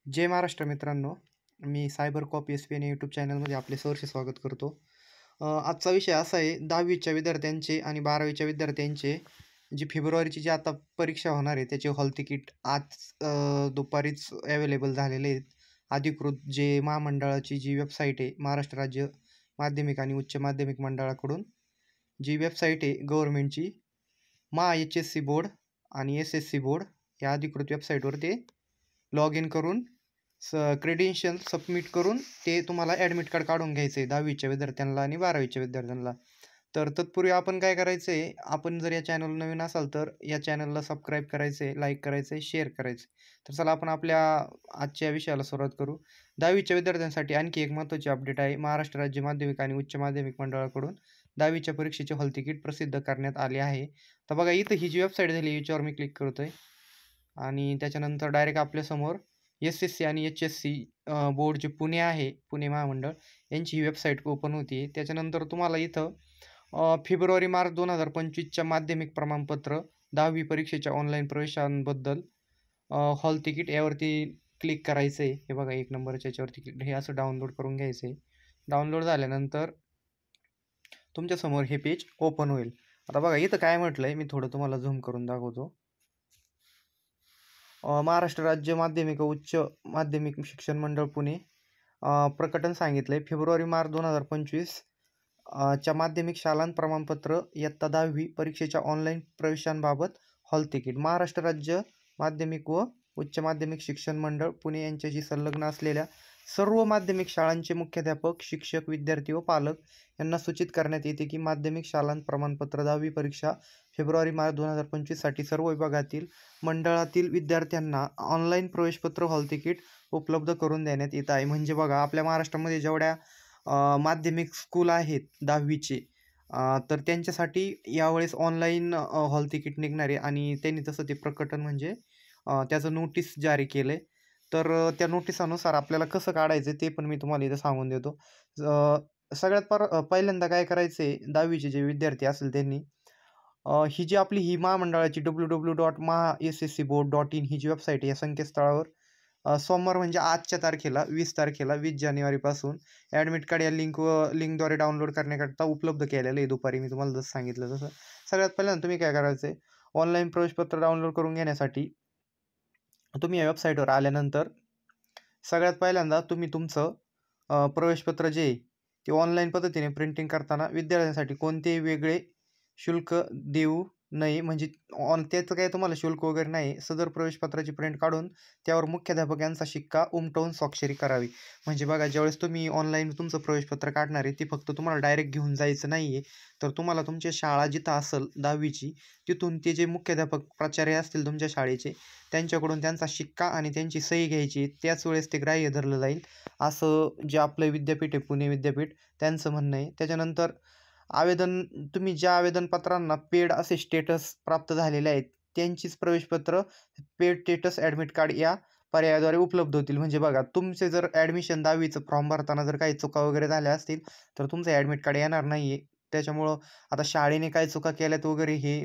जय महाराष्ट्र मित्रांनो. मी cyber cop S P N YouTube चॅनलमध्ये आपले सहर्ष स्वागत करतो. आजचा विषय असा आहे 10वीच्या विद्यार्थ्यांचे आणि 12वीच्या विद्यार्थ्यांचे फेब्रुवारीची आता परीक्षा होणार आहे त्याचे हॉल तिकीट आज दुपारीच अवेलेबल झालेले आहेत. अधिकृत जे महामंडळाची जी वेबसाईट आहे महाराष्ट्र राज्य माध्यमिक आणि उच्च माध्यमिक मंडळाकडून जी वेबसाईट आहे गव्हर्नमेंटची एच.एस.सी बोर्ड आणि एस.एस.सी बोर्ड या अधिकृत वेबसाईटवर ते लॉग इन करून क्रेडेन्शियल सबमिट करून ते तुम्हाला ॲडमिट कार्ड काढून घ्यायचं आहे 10वीच्या विद्यार्थ्यांना आणि 12वीच्या विद्यार्थ्यांना. तर तत्पूर्वी आपण काय करायचं आहे, आपण जर या चॅनल नवीन असाल तर या चॅनलला सबस्क्राईब करायचं आहे, लाईक करायचं आहे, शेअर करायचं आहे. तर चला आपण आपल्या आजच्या विषयाला सुरुवात करू. 10वीच्या विद्यार्थ्यांसाठी आणखी एक महत्त्वाची अपडेट आहे. महाराष्ट्र राज्य माध्यमिक आणि उच्च माध्यमिक मंडळाकडून 10वीच्या परीक्षेचे हॉल तिकीट प्रसिद्ध करण्यात आले आहे. तर बघा इथं ही जी वेबसाईट झाली याच्यावर मी क्लिक करतोय आणि त्याच्यानंतर डायरेक्ट आपल्यासमोर एस.एस.सी आणि एच.एस.सी बोर्ड जे पुणे आहे, पुणे महामंडळ यांची ही वेबसाईट ओपन होती. त्याच्यानंतर तुम्हाला इथं फेब्रुवारी-मार्च 2025च्या माध्यमिक प्रमाणपत्र 10वी परीक्षेच्या ऑनलाईन प्रवेशांबद्दल हॉल तिकीट यावरती क्लिक करायचं आहे. हे बघा 1 नंबरच्या याच्यावरती क्लिक हे असं डाउनलोड करून घ्यायचं आहे. डाउनलोड झाल्यानंतर तुमच्यासमोर हे पेज ओपन होईल. आता बघा इथं काय म्हटलं आहे, मी थोडं तुम्हाला झूम करून दाखवतो. महाराष्ट्र राज्य माध्यमिक व उच्च माध्यमिक शिक्षण मंडळ पुणे प्रकटन सांगितलं आहे फेब्रुवारी-मार्च 2025 च्या माध्यमिक शालांत प्रमाणपत्र इयत्ता 10वी परीक्षेच्या ऑनलाईन प्रवेशांबाबत हॉल तिकीट महाराष्ट्र राज्य माध्यमिक व उच्च माध्यमिक शिक्षण मंडळ पुणे यांच्याशी संलग्न असलेल्या सर्व माध्यमिक शाळांचे मुख्याध्यापक, शिक्षक, विद्यार्थी व पालक यांना सूचित करण्यात येते की माध्यमिक शालांत प्रमाणपत्र 10वी परीक्षा फेब्रुवारी-मार्च 2025 साठी सर्व विभागातील मंडळातील विद्यार्थ्यांना ऑनलाईन प्रवेशपत्र हॉल तिकीट उपलब्ध करून देण्यात येत आहे. म्हणजे बघा आपल्या महाराष्ट्रामध्ये जेवढ्या माध्यमिक स्कूल आहेत 10वीचे तर त्यांच्यासाठी यावेळेस ऑनलाईन हॉल तिकीट निघणार आहे आणि त्यांनी तसं ते प्रकटन म्हणजे त्याचं नोटीस जारी केलं आहे. तर त्या नोटिसानुसार आपल्याला कसं काढायचं ते पण मी तुम्हाला इथं सांगून देतो. सगळ्यात पहिल्यांदा काय करायचं आहे 10वीचे जे विद्यार्थी असेल त्यांनी ही जी आपली ही महामंडळाची www.mahasscboard.in ही जी वेबसाईट आहे या संकेतस्थळावर सोमवार म्हणजे आजच्या तारखेला 20 तारखेला 20 जानेवारीपासून ॲडमिट कार्ड या लिंकद्वारे डाउनलोड करण्याकरता उपलब्ध केलेलं आहे दुपारी मी तुम्हाला जसं सांगितलं तसं. सगळ्यात पहिल्यांदा तुम्ही काय करायचं आहे ऑनलाईन प्रवेशपत्र डाउनलोड करून घेण्यासाठी तुम्ही या वेबसाईटवर आल्यानंतर सगळ्यात पहिल्यांदा तुम्ही तुमचं प्रवेशपत्र जे आहे ते ऑनलाईन पद्धतीने प्रिंटिंग करताना विद्यार्थ्यांसाठी कोणतेही वेगळे शुल्क देऊ नये. म्हणजे त्याचं काही तुम्हाला शुल्क वगैरे नाही. सदर प्रवेशपत्राची प्रिंट काढून त्यावर मुख्याध्यापक यांचा शिक्का उमटवून स्वाक्षरी करावी. म्हणजे बघा ज्यावेळेस तुम्ही ऑनलाईन तुमचं प्रवेशपत्र काढणार आहे ती फक्त तुम्हाला डायरेक्ट घेऊन जायचं नाही आहे. तर तुम्हाला तुमची शाळा जिथं असेल 10वीची तिथून ते जे मुख्याध्यापक प्राचार्य असतील तुमच्या शाळेचे त्यांच्याकडून त्यांचा शिक्का आणि त्यांची सही घ्यायची. त्याच वेळेस ते ग्राह्य धरलं जाईल असं जे आपलं विद्यापीठ आहे पुणे विद्यापीठ त्यांचं म्हणणं आहे. त्याच्यानंतर तुम्ही ज्या आवेदनपत्रांना पेड असे स्टेटस प्राप्त झालेले आहेत त्यांचीच प्रवेशपत्र पेड स्टेटस ॲडमिट कार्ड या पर्यायाद्वारे उपलब्ध होतील. म्हणजे बघा तुमचे जर ॲडमिशन 10वीचं फॉर्म भरताना जर काही चुका वगैरे झाल्या असतील तर तुमचं ॲडमिट कार्ड येणार नाही आहे. त्याच्यामुळं आता शाळेने काय चुका केल्यात वगैरे हे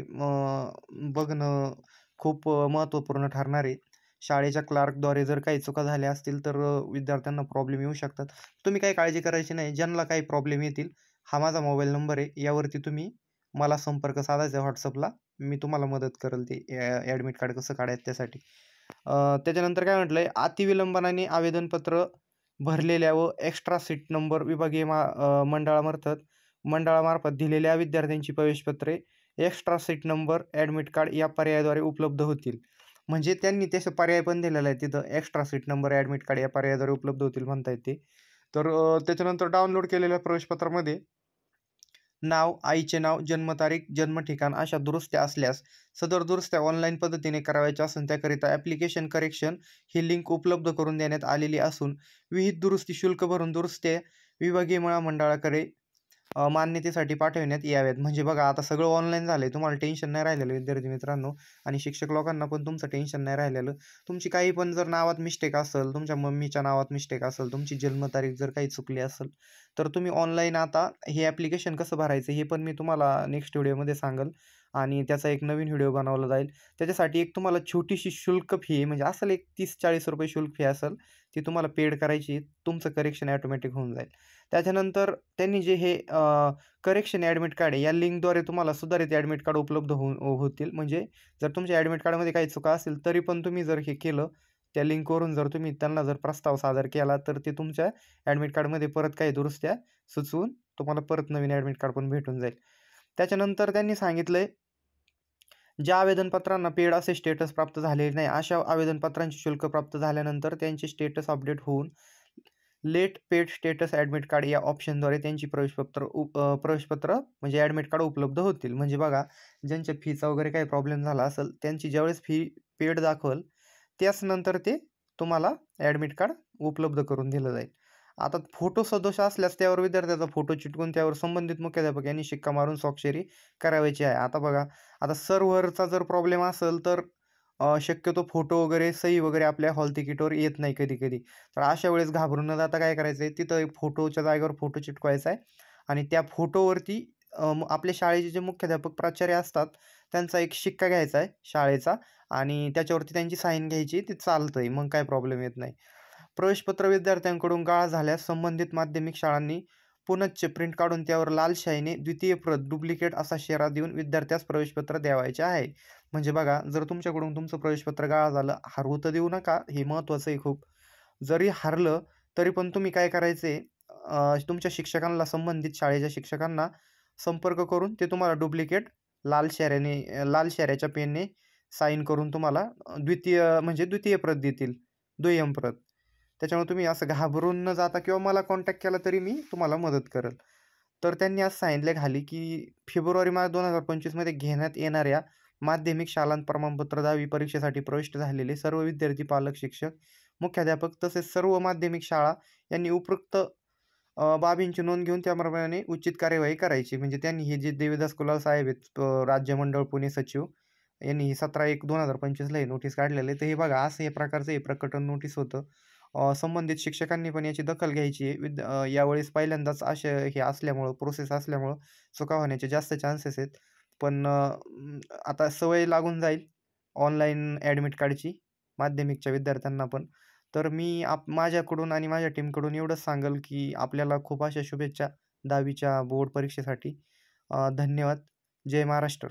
बघणं खूप महत्त्वपूर्ण ठरणार आहे. शाळेच्या क्लार्कद्वारे जर काही चुका झाल्या असतील तर विद्यार्थ्यांना प्रॉब्लेम येऊ शकतात. तुम्ही काही काळजी करायची नाही. ज्यांना काही प्रॉब्लेम येतील हा माझा मोबाईल नंबर आहे. यावरती तुम्ही मला संपर्क साधायचा WhatsAppला. मी तुम्हाला मदत करेल ते ॲडमिट कार्ड कसं काढायचं त्यासाठी. त्याच्यानंतर काय म्हटलं आहे अतिविलंबनाने आवेदनपत्र भरलेल्या व एक्स्ट्रा सीट नंबर विभागीय मंडळामार्फत दिलेल्या विद्यार्थ्यांची प्रवेशपत्रे extra seat number admit card या पर्यायाद्वारे उपलब्ध होतील. म्हणजे त्यांनी तसे पर्याय पण दिलेला आहे तिथं extra seat number admit card या पर्यायाद्वारे उपलब्ध होतील म्हणता येते. तर त्याच्यानंतर डाउनलोड केलेल्या प्रवेशपत्रामध्ये नाव, आईचे नाव, जन्मतारीख, जन्मठिकाण अशा दुरुस्त्या असल्यास सदर दुरुस्त्या ऑनलाईन पद्धतीने करावयाच्या असून त्याकरिता ॲप्लिकेशन करेक्शन ही लिंक उपलब्ध करून देण्यात आलेली असून विहित दुरुस्ती शुल्क भरून दुरुस्त्या विभागीय मंडळाकडे मान्यतेसाठी पाठविण्यात याव्यात. म्हणजे बघा आता सगळं ऑनलाईन झालं आहे. तुम्हाला टेन्शन नाही राहिलेलं विद्यार्थी मित्रांनो आणि शिक्षक लोकांना पण तुमचं टेन्शन नाही राहिलेलं. तुमची काही पण जर नावात मिस्टेक असेल, तुमच्या मम्मीच्या नावात मिस्टेक असेल, तुमची जन्मतारीख जर काही चुकली असेल तर तुम्ही ऑनलाईन आता हे ॲप्लिकेशन कसं भरायचं हे पण मी तुम्हाला नेक्स्ट व्हिडिओमध्ये सांगेल. आणि त्याचा एक नवीन व्हिडिओ बनवला जाईल. त्याच्यासाठी एक तुम्हाला छोटीशी शुल्क फी आहे, म्हणजे असेल एक ₹30-40 शुल्क फी असेल, ती तुम्हाला पेड करायची आहे. तुमचं करेक्शन ऑटोमॅटिक होऊन जाईल. त्याच्यानंतर त्यांनी जे हे करेक्शन ॲडमिट कार्ड आहे, या लिंकद्वारे तुम्हाला सुधारित ॲडमिट कार्ड उपलब्ध होतील. म्हणजे जर तुमच्या ॲडमिट कार्डमध्ये काही चुका असतील, तरी पण तुम्ही जर हे केलं, त्या लिंकवरून जर तुम्ही त्यांना जर प्रस्ताव सादर केला, तर ते तुमच्या ॲडमिट कार्डमध्ये परत काही दुरुस्त्या सुचवून तुम्हाला परत नवीन ॲडमिट कार्ड पण भेटून जाईल. त्याच्यानंतर त्यांनी सांगितलंय, ज्या आवेदनपत्रांना पेड असे स्टेटस प्राप्त झालेले नाही, अशा आवेदनपत्रांचे शुल्क प्राप्त झाल्यानंतर त्यांचे स्टेटस अपडेट होऊन late paid status admit card या ऑप्शनद्वारे त्यांची प्रवेशपत्र म्हणजे ॲडमिट कार्ड उपलब्ध होतील. म्हणजे बघा, ज्यांच्या फीचा वगैरे काही प्रॉब्लेम झाला असेल, त्यांची ज्यावेळेस फी पेड दाखवल, त्याच नंतर ते तुम्हाला ॲडमिट कार्ड उपलब्ध करून दिलं जाईल. आता फोटो सदोष असल्यास त्यावर विद्यार्थ्याचा फोटो चिटकून त्यावर संबंधित मुख्याध्यापक यांनी शिक्का मारून स्वाक्षरी करावयाची आहे. आता बघा, आता सर्व्हरचा जर प्रॉब्लेम असेल तर शक्यतो फोटो वगैरे, सही वगैरे आपल्या हॉल तिकीटवर येत नाही कधी-कधी. तर अशा वेळेस घाबरून न जाता काय करायचं आहे, तिथं एक फोटोच्या जागेवर फोटो चिटकवायचा आहे आणि त्या फोटोवरती आपल्या शाळेचे जे मुख्याध्यापक, प्राचार्य असतात, त्यांचा एक शिक्का घ्यायचा आहे शाळेचा आणि त्याच्यावरती त्यांची साईन घ्यायची. ते चालतंय, मग काय प्रॉब्लेम येत नाही. प्रवेशपत्र विद्यार्थ्यांकडून गहाळ झाल्यास संबंधित माध्यमिक शाळांनी पुनश्च प्रिंट काढून त्यावर लाल शाईने द्वितीय प्रत डुप्लिकेट असा शेरा देऊन विद्यार्थ्यास प्रवेशपत्र द्यावायचे आहे. म्हणजे बघा, जर तुमच्याकडून तुमचं प्रवेशपत्र गहाळ झालं, हरवू तर देऊ नका, हे महत्त्वाचं आहे खूप. जरी हरलं तरी पण तुम्ही काय करायचे, तुमच्या शिक्षकांना, संबंधित शाळेच्या शिक्षकांना संपर्क करून ते तुम्हाला डुप्लिकेट लाल शेऱ्याच्या पेनने साईन करून तुम्हाला द्वितीय प्रत देतील, दुय्यम प्रत. त्याच्यामुळे तुम्ही असं घाबरून न जाता किंवा मला कॉन्टॅक्ट केला तरी मी तुम्हाला मदत करेल. तर त्यांनी असं सांगितलं खाली, की फेब्रुवारी-मार्च 2025 मध्ये घेण्यात येणाऱ्या माध्यमिक शालांत प्रमाणपत्र 10वी परीक्षेसाठी प्रविष्ट झालेले सर्व विद्यार्थी, पालक, शिक्षक, मुख्याध्यापक तसेच सर्व माध्यमिक शाळा यांनी उपरोक्त बाबींची नोंद घेऊन त्याप्रमाणे उचित कार्यवाही करायची. म्हणजे त्यांनी हे जे देवीदास कुलाल साहेब आहेत, राज्य मंडळ पुणे सचिव, यांनी 17/1/2025 ला हे नोटीस काढलेलं आहे. तर हे बघा, असं हे प्रकारचं हे प्रकटन नोटीस होतं. संबंधित शिक्षकांनी पण याची दखल घ्यायची आहे. यावेळेस पहिल्यांदाच असे हे असल्यामुळं, प्रोसेस असल्यामुळं चुका होण्याचे जास्त चान्सेस आहेत. पण आता सवय लागून जाईल ऑनलाईन ॲडमिट कार्डची माध्यमिकच्या विद्यार्थ्यांना पण. तर मी माझ्याकडून आणि माझ्या टीमकडून एवढंच सांगेल, की आपल्याला खूप अशा शुभेच्छा 10वीच्या बोर्ड परीक्षेसाठी. धन्यवाद. जय महाराष्ट्र.